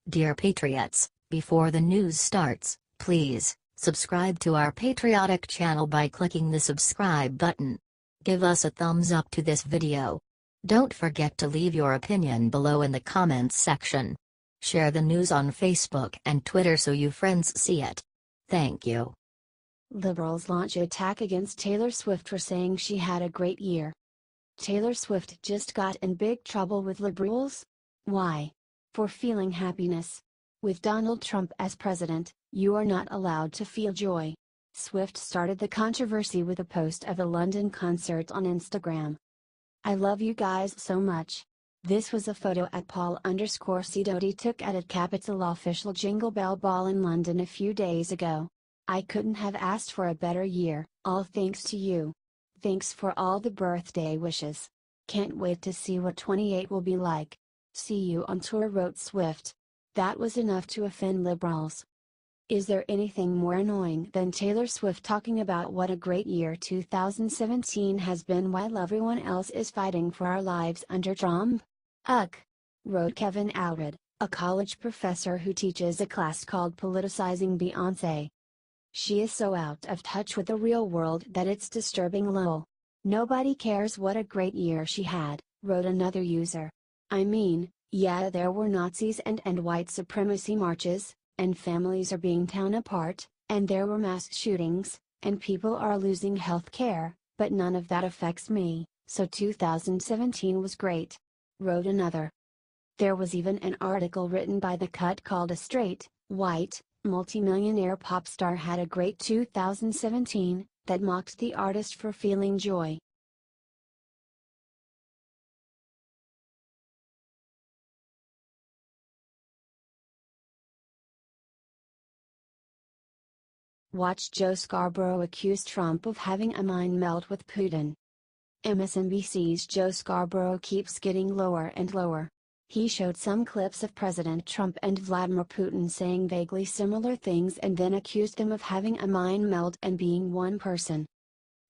Dear Patriots, before the news starts, please subscribe to our patriotic channel by clicking the subscribe button. Give us a thumbs up to this video. Don't forget to leave your opinion below in the comments section. Share the news on Facebook and Twitter so you friends see it. Thank you. Liberals launch attack against Taylor Swift for saying she had a great year. Taylor Swift just got in big trouble with liberals? Why? For feeling happiness. With Donald Trump as president, you are not allowed to feel joy. Swift started the controversy with a post of a London concert on Instagram. I love you guys so much. This was a photo at Paul_Sidoti took at a Capital official Jingle Bell Ball in London a few days ago. I couldn't have asked for a better year, all thanks to you. Thanks for all the birthday wishes. Can't wait to see what 28 will be like. See you on tour, wrote Swift. That was enough to offend liberals. Is there anything more annoying than Taylor Swift talking about what a great year 2017 has been while everyone else is fighting for our lives under Trump? Ugh! Wrote Kevin Allred, a college professor who teaches a class called Politicizing Beyonce. She is so out of touch with the real world that it's disturbing. Lol. Nobody cares what a great year she had, wrote another user. I mean, yeah, there were Nazis and white supremacy marches, and families are being torn apart, and there were mass shootings, and people are losing health care, but none of that affects me, so 2017 was great, wrote another. There was even an article written by The Cut called A Straight, White, Multimillionaire Pop Star Had a Great 2017, that mocked the artist for feeling joy. Watch Joe Scarborough accuse Trump of having a mind meld with Putin. MSNBC's Joe Scarborough keeps getting lower and lower. He showed some clips of President Trump and Vladimir Putin saying vaguely similar things and then accused them of having a mind meld and being one person.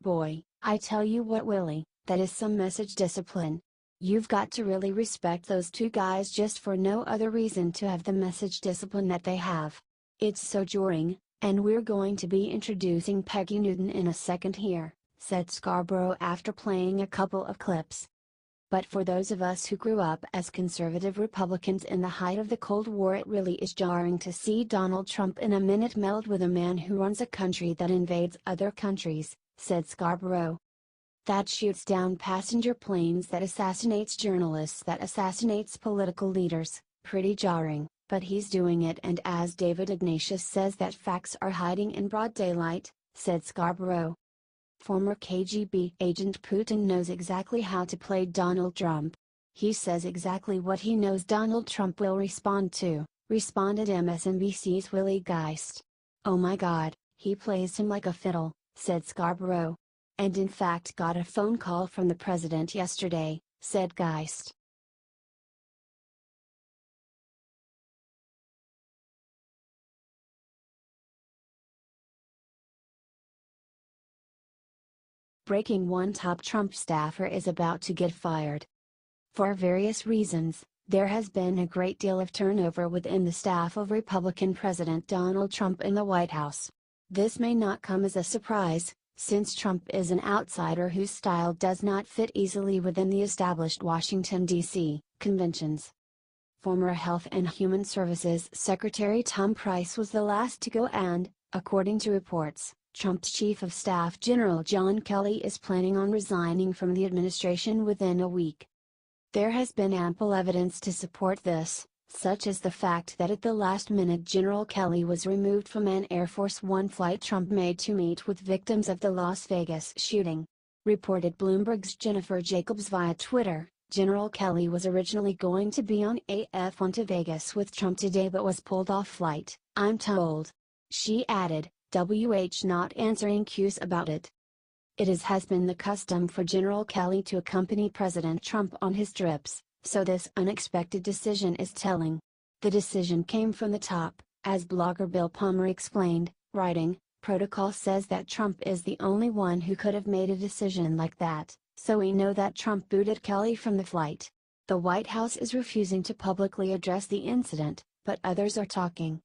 Boy, I tell you what, Willie, that is some message discipline. You've got to really respect those two guys just for no other reason to have the message discipline that they have. It's so jarring. And we're going to be introducing Peggy Newton in a second here, said Scarborough after playing a couple of clips. But for those of us who grew up as conservative Republicans in the height of the Cold War, it really is jarring to see Donald Trump in a minute meld with a man who runs a country that invades other countries, said Scarborough. That shoots down passenger planes, that assassinates journalists, that assassinates political leaders, pretty jarring. But he's doing it, and as David Ignatius says, that facts are hiding in broad daylight, said Scarborough. Former KGB agent Putin knows exactly how to play Donald Trump. He says exactly what he knows Donald Trump will respond to, responded MSNBC's Willie Geist. Oh my God, he plays him like a fiddle, said Scarborough. And in fact got a phone call from the president yesterday, said Geist. Breaking: one top Trump staffer is about to get fired. For various reasons, there has been a great deal of turnover within the staff of Republican President Donald Trump in the White House. This may not come as a surprise, since Trump is an outsider whose style does not fit easily within the established Washington, D.C., conventions. Former Health and Human Services Secretary Tom Price was the last to go, and, according to reports, Trump's Chief of Staff General John Kelly is planning on resigning from the administration within a week. There has been ample evidence to support this, such as the fact that at the last minute General Kelly was removed from an Air Force One flight Trump made to meet with victims of the Las Vegas shooting. Reported Bloomberg's Jennifer Jacobs via Twitter, General Kelly was originally going to be on AF1 to Vegas with Trump today but was pulled off flight, I'm told. She added, not answering cues about it. It has been the custom for General Kelly to accompany President Trump on his trips, so this unexpected decision is telling. The decision came from the top, as blogger Bill Palmer explained, writing, "Protocol says that Trump is the only one who could have made a decision like that, so we know that Trump booted Kelly from the flight. The White House is refusing to publicly address the incident, but others are talking.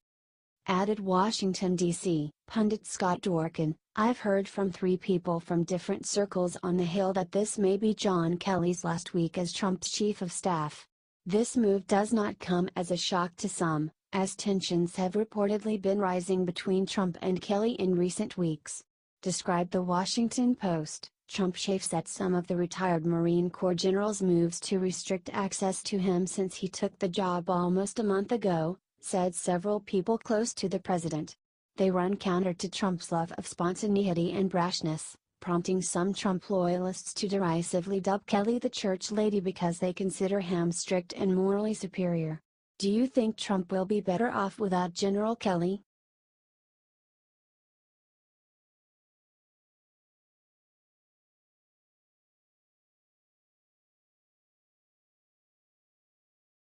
Added Washington, D.C. pundit Scott Dworkin, I've heard from 3 people from different circles on the Hill that this may be John Kelly's last week as Trump's chief of staff. This move does not come as a shock to some, as tensions have reportedly been rising between Trump and Kelly in recent weeks. Described The Washington Post, Trump chafes at some of the retired Marine Corps general's moves to restrict access to him since he took the job almost a month ago, said several people close to the president. They run counter to Trump's love of spontaneity and brashness, prompting some Trump loyalists to derisively dub Kelly the church lady because they consider him strict and morally superior. Do you think Trump will be better off without General Kelly?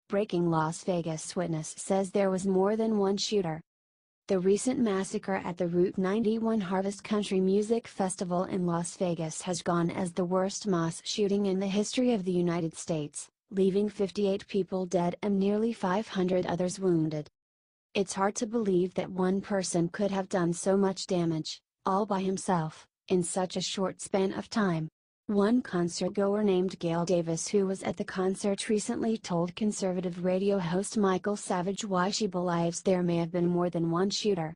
Breaking: Las Vegas witness says there was more than one shooter. The recent massacre at the Route 91 Harvest Country Music Festival in Las Vegas has gone as the worst mass shooting in the history of the United States, leaving 58 people dead and nearly 500 others wounded. It's hard to believe that one person could have done so much damage, all by himself, in such a short span of time. One concertgoer named Gail Davis, who was at the concert, recently told conservative radio host Michael Savage why she believes there may have been more than one shooter.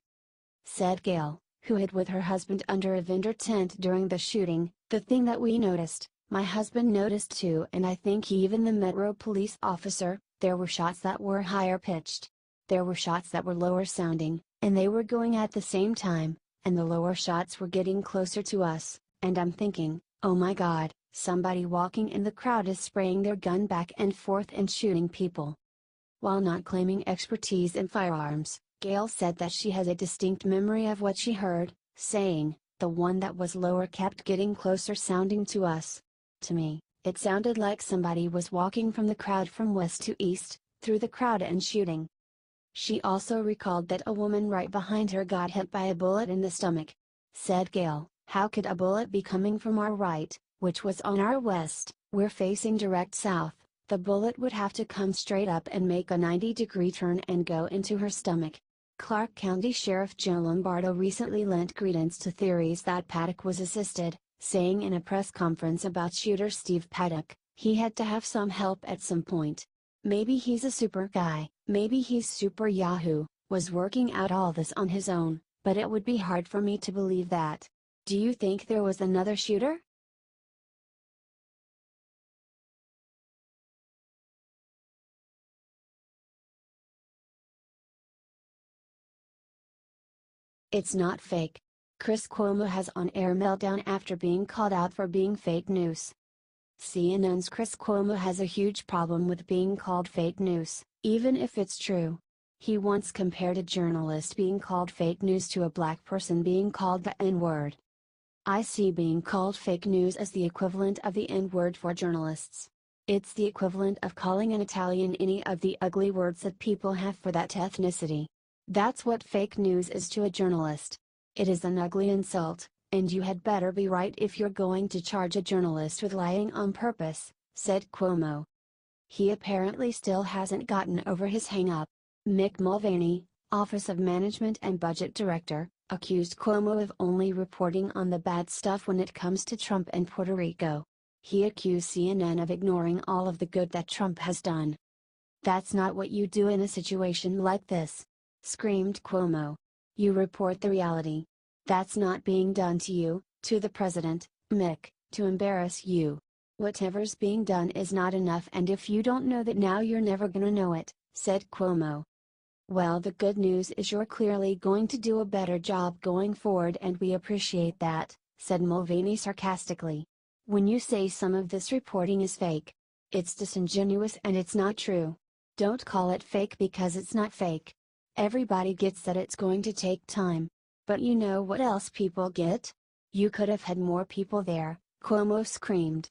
Said Gail, who hid with her husband under a vendor tent during the shooting, "The thing that we noticed, my husband noticed too, and I think even the Metro police officer, there were shots that were higher pitched. There were shots that were lower sounding, and they were going at the same time, and the lower shots were getting closer to us, and I'm thinking, oh my God, somebody walking in the crowd is spraying their gun back and forth and shooting people." While not claiming expertise in firearms, Gail said that she has a distinct memory of what she heard, saying, "The one that was lower kept getting closer sounding to us. To me, it sounded like somebody was walking from the crowd from west to east, through the crowd and shooting." She also recalled that a woman right behind her got hit by a bullet in the stomach. Said Gail, "How could a bullet be coming from our right, which was on our west? We're facing direct south. The bullet would have to come straight up and make a 90-degree turn and go into her stomach." Clark County Sheriff Joe Lombardo recently lent credence to theories that Paddock was assisted, saying in a press conference about shooter Steve Paddock, "He had to have some help at some point. Maybe he's a super guy, maybe he's super Yahoo, was working out all this on his own, but it would be hard for me to believe that. Do you think there was another shooter?" It's not fake. Chris Cuomo has on-air meltdown after being called out for being fake news. CNN's Chris Cuomo has a huge problem with being called fake news, even if it's true. He once compared a journalist being called fake news to a black person being called the N-word. "I see being called fake news as the equivalent of the N-word for journalists. It's the equivalent of calling an Italian any of the ugly words that people have for that ethnicity. That's what fake news is to a journalist. It is an ugly insult, and you had better be right if you're going to charge a journalist with lying on purpose," said Cuomo. He apparently still hasn't gotten over his hang-up. Mick Mulvaney, Office of Management and Budget Director, accused Cuomo of only reporting on the bad stuff when it comes to Trump and Puerto Rico. He accused CNN of ignoring all of the good that Trump has done. "That's not what you do in a situation like this," screamed Cuomo. "You report the reality. That's not being done to you, to the president, Mick, to embarrass you. Whatever's being done is not enough, and if you don't know that now, you're never gonna know it," said Cuomo. "Well, the good news is you're clearly going to do a better job going forward, and we appreciate that," said Mulvaney sarcastically. "When you say some of this reporting is fake, it's disingenuous and it's not true. Don't call it fake because it's not fake. Everybody gets that it's going to take time. But you know what else people get? You could have had more people there," Cuomo screamed.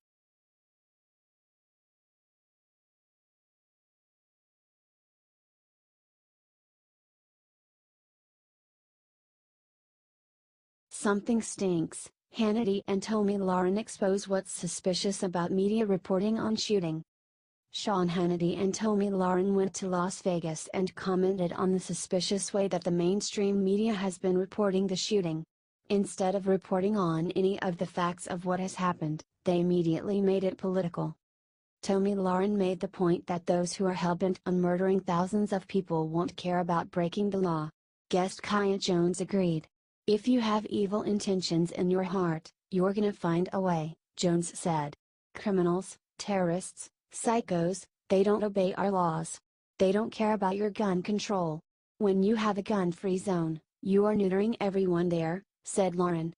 Something stinks. Hannity and Tommy Lauren expose what's suspicious about media reporting on shooting. Sean Hannity and Tomi Lahren went to Las Vegas and commented on the suspicious way that the mainstream media has been reporting the shooting. Instead of reporting on any of the facts of what has happened, they immediately made it political. Tomi Lahren made the point that those who are hell-bent on murdering thousands of people won't care about breaking the law. Guest Kaya Jones agreed. "If you have evil intentions in your heart, you're gonna find a way," Jones said. "Criminals, terrorists, psychos, they don't obey our laws. They don't care about your gun control. When you have a gun-free zone, you are neutering everyone there," said Lahren.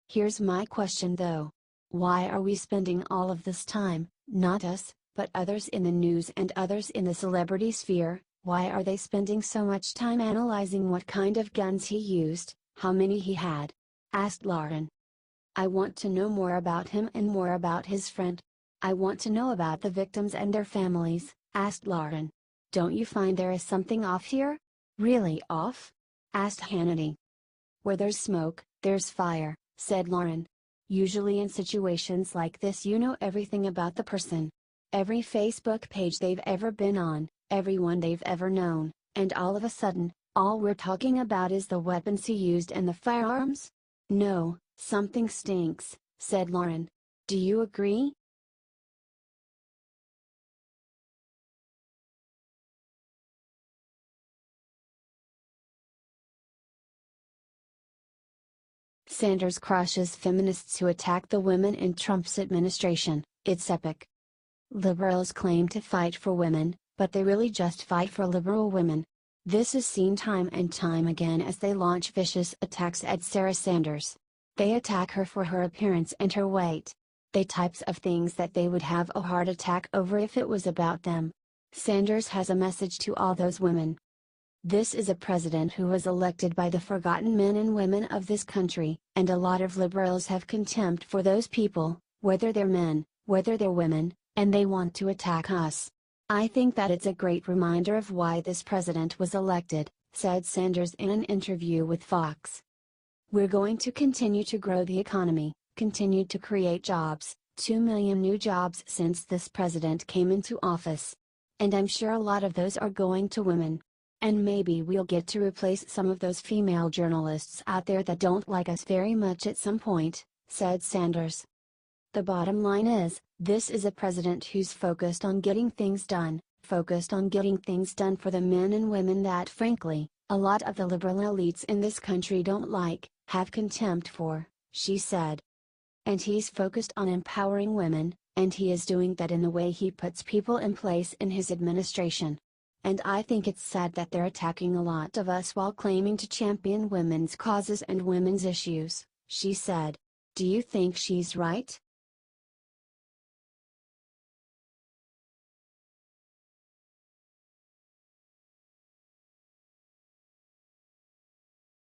"Here's my question though. Why are we spending all of this time, not us, but others in the news and others in the celebrity sphere, why are they spending so much time analyzing what kind of guns he used, how many he had?" asked Lahren. "I want to know more about him and more about his friend. I want to know about the victims and their families," asked Lahren. "Don't you find there is something off here?" "Really off?" asked Hannity. "Where there's smoke, there's fire," said Lahren. "Usually in situations like this you know everything about the person. Every Facebook page they've ever been on, everyone they've ever known, and all of a sudden, all we're talking about is the weapons he used and the firearms? No, something stinks," said Lahren. "Do you agree?" Sanders crushes feminists who attack the women in Trump's administration, "It's epic." Liberals claim to fight for women, but they really just fight for liberal women. This is seen time and time again as they launch vicious attacks at Sarah Sanders. They attack her for her appearance and her weight. The types of things that they would have a heart attack over if it was about them. Sanders has a message to all those women. This is a president who was elected by the forgotten men and women of this country, and a lot of liberals have contempt for those people, whether they're men, whether they're women, and they want to attack us. "I think that it's a great reminder of why this president was elected," said Sanders in an interview with Fox. "We're going to continue to grow the economy, continue to create jobs, 2 million new jobs since this president came into office. And I'm sure a lot of those are going to women. And maybe we'll get to replace some of those female journalists out there that don't like us very much at some point," said Sanders. "The bottom line is, this is a president who's focused on getting things done, focused on getting things done for the men and women that frankly, a lot of the liberal elites in this country don't like, have contempt for," she said. "And he's focused on empowering women, and he is doing that in the way he puts people in place in his administration. And I think it's sad that they're attacking a lot of us while claiming to champion women's causes and women's issues," she said. "Do you think she's right?"